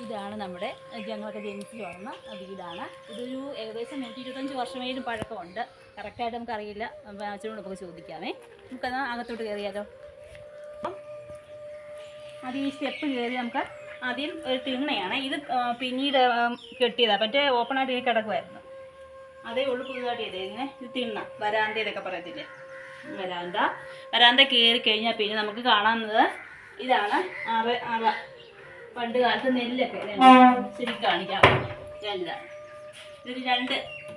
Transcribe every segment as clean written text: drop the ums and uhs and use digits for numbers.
ഇതാണ് നമ്മുടെ ഞങ്ങളൊക്കെ ജനിച്ച് വളർന്ന വീടാണ്. ഇതൊരു ഏകദേശം 125 വർഷമേലും പഴക്കമുണ്ട്. കറക്റ്റായിട്ട് നമുക്കറിയില്ല. അച്ഛനോട് നമുക്ക് ചോദിക്കാമേ. നമുക്കത് അകത്തോട്ട് കയറിയാലോ. അപ്പം അത് ഈ സ്റ്റെപ്പ് കയറി നമുക്ക് ആദ്യം ഒരു തിണ്ണയാണ്. ഇത് പിന്നീട് കെട്ടിയതാണ്. മറ്റേ ഓപ്പണായിട്ട് കിടക്കുമായിരുന്നു. അതേ ഉള്ളു പുതുതായിട്ട് ചെയ്തേ. ഇങ്ങനെ ഇത് തിണ്ണ വരാന്തയിലൊക്കെ പറയത്തില്ലേ, വരാന്ത കയറി കഴിഞ്ഞാൽ പിന്നെ നമുക്ക് കാണാവുന്നത് ഇതാണ് അറ. പണ്ട് കാലത്ത് നെല്ലൊക്കെ ശരിക്കും കാണിക്കാം. ഇതാണ്. ഇതിന് 2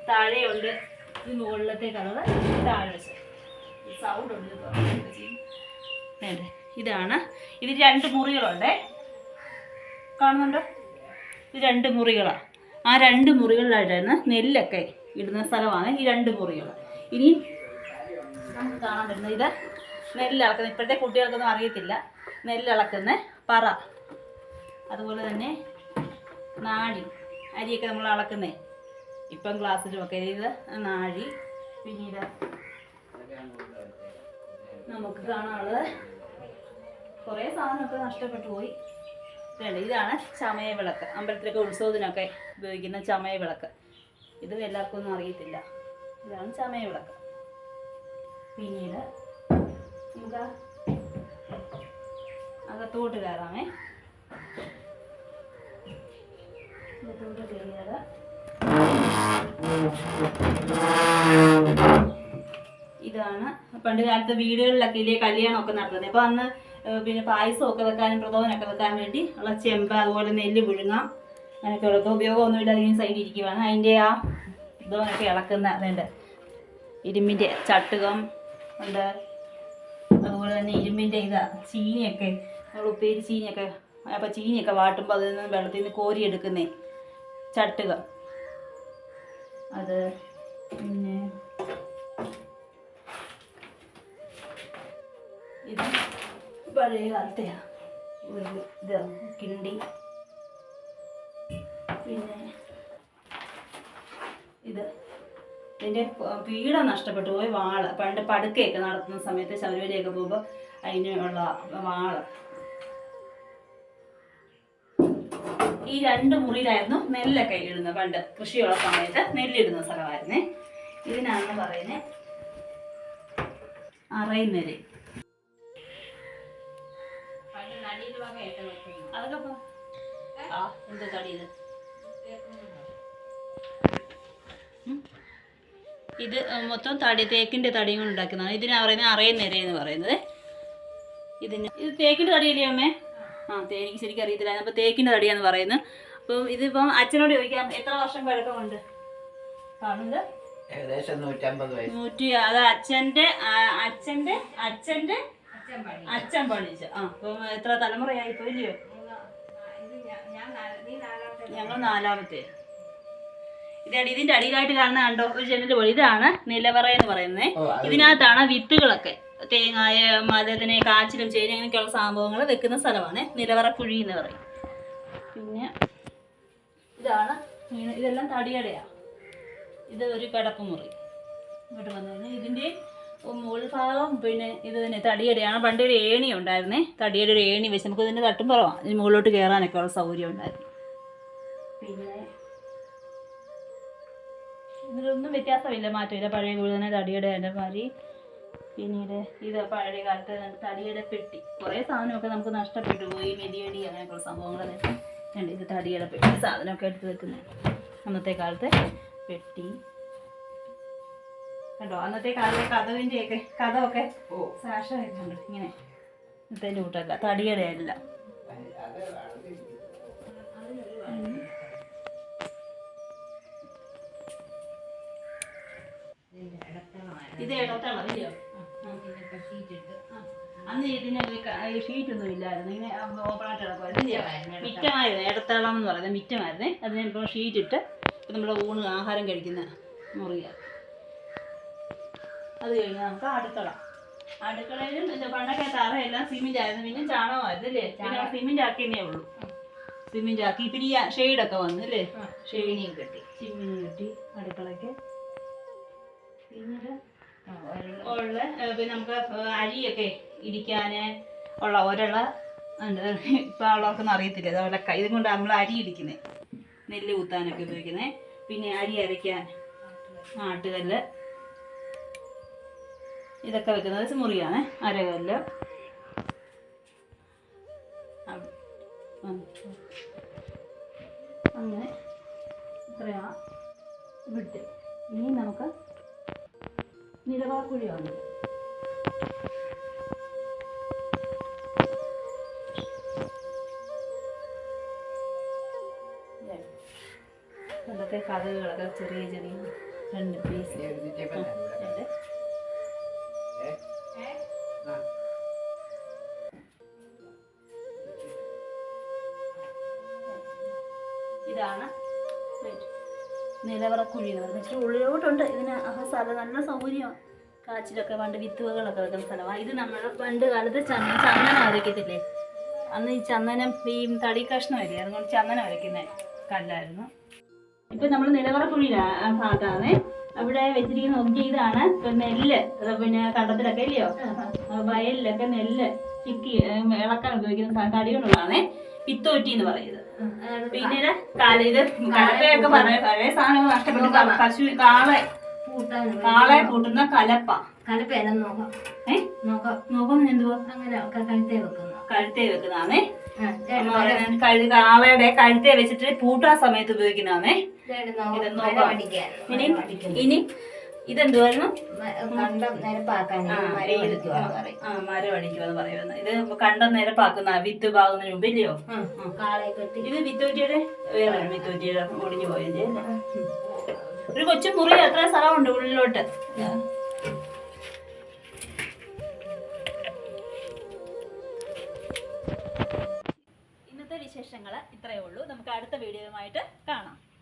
താഴെയുണ്ട്. ഇത് മുകളിലത്തെ കളറ്, താഴെ സൗണ്ട് ഉണ്ട്. ഇതാണ്. ഇത് 2 മുറികളുണ്ട്. കാണുന്നുണ്ടോ? ഇത് 2 മുറികളാണ്. ആ 2 മുറികളിലായിട്ടാണ് നെല്ലൊക്കെ ഇടുന്ന സ്ഥലമാണ് ഈ 2 മുറികൾ. ഇനി നമുക്ക് കാണാൻ പറ്റുന്നത് ഇത് നെല്ലിളക്കുന്ന, ഇപ്പോഴത്തെ കുട്ടികൾക്കൊന്നും അറിയത്തില്ല, നെല്ലിളക്കുന്ന പറ. അതുപോലെ തന്നെ നാഴി, അരിയൊക്കെ നമ്മൾ അളക്കുന്നേ ഇപ്പം ക്ലാസ്സിലുമൊക്കെ. ഇത് നാഴി. പിന്നീട് നമുക്ക് കാണാനുള്ളത് കുറേ സാധനമൊക്കെ നഷ്ടപ്പെട്ടു പോയി. ഇതാണ് ചമയവിളക്ക്. അമ്പലത്തിലൊക്കെ ഉത്സവത്തിനൊക്കെ ഉപയോഗിക്കുന്ന ചമയവിളക്ക്. ഇത് എല്ലാവർക്കും ഒന്നും അറിയത്തില്ല. ഇതാണ് ചമയവിളക്ക്. പിന്നീട് നമുക്ക് അകത്തോട്ട് കയറാമേ. അകത്തോട്ട് കയറിയാൽ ഇതാണ് പണ്ട് കാലത്തെ വീടുകളിലൊക്കെ ഇല്ലേ കല്യാണമൊക്കെ നടത്തുന്നത്. അപ്പോൾ അന്ന് പിന്നെ പായസമൊക്കെ വെക്കാനും പ്രഥമനൊക്കെ വെക്കാൻ വേണ്ടി ഉള്ള ചെമ്പ്, അതുപോലെ നെല്ല് പുഴുങ്ങാം, അങ്ങനെയൊക്കെ ഉള്ളത്. ഉപയോഗമൊന്നുമില്ല, അതിന് സൈഡിൽ ഇരിക്കുവാണ്. അതിൻ്റെ ആ പ്രഥമനൊക്കെ ഇളക്കുന്ന അതുണ്ട്. ഇരുമ്പിൻ്റെ ചട്ടുകം ഉണ്ട്. അതുപോലെ തന്നെ ഇരുമ്പിൻ്റെ ചീനിയൊക്കെ നമ്മൾ ഉപ്പേരി ചീനിയൊക്കെ, അപ്പോൾ ചീനിയൊക്കെ വാട്ടുമ്പോൾ അതിൽ നിന്ന് വെള്ളത്തിൽ നിന്ന് കോരിയെടുക്കുന്നേ ചട്ടുകം അത്. പിന്നെ ഇത് പഴയ കാലത്തെയാണ് ഒരു ഇത് കിണ്ടി. പിന്നെ ഇതിൻ്റെ പീഠം നഷ്ടപ്പെട്ടു പോയി. വാള് പണ്ട് പടുക്കയൊക്കെ നടത്തുന്ന സമയത്ത് ശബരിമലയൊക്കെ പോകുമ്പോൾ അതിനുള്ള വാള്. ഈ 2 മുറിയിലായിരുന്നു നെല്ലൊക്കെ ഇടുന്നത്. പണ്ട് കൃഷിയുള്ള സമയത്ത് നെല്ലിടുന്ന സ്ഥലമായിരുന്നേ. ഇതിനാണ് പറയുന്നത് അറയുന്നേല്. അതൊക്കെ എന്താ തടി ഇത് മൊത്തം തേക്കിൻ്റെ തടിയും കൊണ്ട് ഉണ്ടാക്കുന്നതാണ്. ഇതിനാ പറയുന്നത് അറയുന്നേര എന്ന് പറയുന്നത്. ഇത് തേക്കിൻ്റെ തടിയല്ലേ അമ്മേ? എനിക്ക് ശരിക്കും അറിയത്തില്ല. അപ്പോൾ തേക്കിൻ്റെ തടിയാന്ന് പറയുന്നത്. അപ്പം ഇതിപ്പം അച്ഛനോട് ചോദിക്കാം, എത്ര വർഷം പഴക്കമുണ്ട് കാണുന്നത്? ഏകദേശം 150 വയസ്സ്. അത് അച്ഛൻ പഠിച്ചു. അപ്പം എത്ര തലമുറയായി ഇപ്പോൾ ഇല്ലയോ? ഞങ്ങൾ 4ാമത്തെ. ഇതിന്റെ അടിയിലായിട്ട് കാണുന്ന കണ്ടോ ഒരു ജനൽ പോലെ. ഇതാണ് നിലവറ എന്ന് പറയുന്നത്. ഇതിനകത്താണ് വിത്തുകളൊക്കെ, തേങ്ങായ മതത്തിനെ കാച്ചിലും ചേരി അങ്ങനെയൊക്കെയുള്ള സംഭവങ്ങൾ വെക്കുന്ന സ്ഥലമാണ് നിലവറ കുഴി എന്ന് പറയും. പിന്നെ ഇതാണ് ഇതെല്ലാം തടിയടയാണ്. ഇത് ഒരു കിടപ്പുമുറി. ഇങ്ങോട്ട് വന്നു കഴിഞ്ഞാൽ ഇതിൻ്റെ മുകൾ ഭാഗം പിന്നെ ഇത് തന്നെ തടിയടയാണ്. പണ്ട് ഒരു ഏണി ഉണ്ടായിരുന്നേ. തടിയുടെ ഒരു ഏണി വെച്ച് നമുക്ക് ഇതിൻ്റെ തട്ടും പുറമാണ് ഇതിന് മുകളിലോട്ട് കയറാനൊക്കെ ഉള്ള സൗകര്യം ഉണ്ടായിരുന്നു. പിന്നെ ഇതിലൊന്നും വ്യത്യാസമില്ല, മാറ്റമില്ല. പഴയ പോലെ തന്നെ തടിയുടെ അതിൻ്റെ മാതിരി. പിന്നീട് ഇത് പഴയ കാലത്ത് തടിയുടെ പെട്ടി. കുറേ സാധനമൊക്കെ നമുക്ക് നഷ്ടപ്പെട്ടു പോയി. മെതിയടി അങ്ങനെയൊക്കെയുള്ള സംഭവങ്ങളൊക്കെ ഉണ്ട്. ഇത് തടിയുടെ പെട്ടി, സാധനമൊക്കെ എടുത്ത് വെക്കുന്നത്. അന്നത്തെ കാലത്തെ പെട്ടി കണ്ടോ. അന്നത്തെ കാലത്തെ കഥവിൻ്റെയൊക്കെ കഥമൊക്കെ സാക്ഷരൊക്കെ ഉണ്ട്. ഇങ്ങനെ ഇന്നത്തെ കൂട്ടല്ല, തടിയുടെ അല്ല. ഇത് ഇടത്തളം ഇല്ലയോ? അന്ന് ഇതിന് ഷീറ്റൊന്നും ഇല്ലായിരുന്നു. ഇങ്ങനെ ഓപ്പണായിട്ട് കിടക്കുമായിരുന്നു. മിറ്റമായിരുന്നു. ഇടത്തളം എന്ന് പറയുന്നത് മിറ്റമായിരുന്നേ. അതിന് ഇപ്പോൾ ഷീറ്റിട്ട് ഇപ്പം നമ്മൾ ആഹാരം കഴിക്കുന്ന മുറിയാണ്. അത് കഴിഞ്ഞാൽ നമുക്ക് അടുക്കളയിലും പണ്ടൊക്കെ തറയെല്ലാം സിമെന്റ് ആയിരുന്നു. പിന്നെ ചാണകമായിരുന്നു അല്ലേ? പിന്നെ സിമെന്റ് ആക്കിയേ ഉള്ളൂ. സിമെന്റ് ആക്കി പിന്നെ ഈ ഷെയ്ഡൊക്കെ വന്നു അല്ലേ? ഷെയ്ഡിയും കെട്ടി, ചിമ്മിനി കെട്ടി അടുക്കളയ്ക്ക്. പിന്നീട് പിന്നെ നമുക്ക് അരിയൊക്കെ ഇടിക്കാൻ ഉള്ള ഒരള ഇപ്പം ഉള്ളവർക്കൊന്നും അറിയത്തില്ല. അത് ഉലക്ക. ഇതും കൊണ്ട് നമ്മൾ അരി ഇടിക്കുന്നത്, നെല്ല് കുത്താനൊക്കെ ഉപയോഗിക്കുന്നത്. പിന്നെ അരി അരയ്ക്കാൻ ആട്ടുകല്ല്, ഇതൊക്കെ വെക്കുന്നത് മുറിയാണ്. അരകല്ല്. അങ്ങനെ ഇത്രയാ വിട്ട്. ഇനി നമുക്ക് നിലവാക്കുഴിയാണ്. അതൊക്കെ കഥകളൊക്കെ ചെറിയ ചെറിയ 2 പീസ്. ഇതാണ് നിലവറക്കുഴി എന്ന് പറയുന്നത്. ഇച്ചിരി ഉള്ളിലോട്ടുണ്ട്. ഇതിന് സ്ഥലം നല്ല സൗകര്യമാണ്. കാച്ചിലൊക്കെ പണ്ട് വിത്തുവകളൊക്കെ വെക്കുന്ന സ്ഥലമാണ്. ഇത് നമ്മൾ പണ്ട് കാലത്ത് ചന്ദനം അരയ്ക്കത്തില്ലേ, അന്ന് ഈ ചന്ദനം ഈ തടി കഷ്ണമല്ലേ, അതുകൊണ്ട് ചന്ദനം അരയ്ക്കുന്ന കല്ലായിരുന്നു. ഇപ്പം നമ്മൾ നിലവറക്കുഴിയിലെ ഭാഗത്താണ് അവിടെ വെച്ചിരിക്കുന്ന. നോക്കി, ഇതാണ് നെല്ല്. പിന്നെ കണ്ടത്തിലൊക്കെ ഇല്ലയോ, വയലിലൊക്കെ നെല്ല് ചിക്കി ഇളക്കാൻ ഉപയോഗിക്കുന്ന തടി കൊണ്ടുള്ളതാണ് പിത്തോറ്റി എന്ന് പറയുന്നത്. പിന്നെ ഇത് കലപ്പയൊക്കെ പഴയ സാധനങ്ങൾ നഷ്ടപ്പെട്ടു. പശു കാളെ കൂട്ടുന്ന കലപ്പ. നോക്കാം എന്തുവാ അങ്ങനെ കഴുത്തേ വെക്കുന്നതാണേ. കാളയുടെ കഴുത്തേ വെച്ചിട്ട് പൂട്ടാൻ സമയത്ത് ഉപയോഗിക്കുന്നതാണേ. ഇനി ഇതെന്തുവായിരുന്നു? മരം അടിക്കുമെന്ന് പറയുന്നത്. ഇത് കണ്ടം നിരപ്പാക്കുന്ന വിത്ത് പാകുന്നതിന് മുമ്പ് ഇല്ലയോ? ഇത് വിത്തോറ്റിയുടെ വേറെ വിത്തോറ്റിയുടെ ഒടിഞ്ഞു പോയതിന്റെ. ഒരു കൊച്ചു മുറി, അത്ര സ്ഥലമുണ്ട് ഉള്ളിലോട്ട്. ഇന്നത്തെ വിശേഷങ്ങൾ ഇത്രയേ ഉള്ളൂ. നമുക്ക് അടുത്ത വീഡിയോയുമായിട്ട് കാണാം.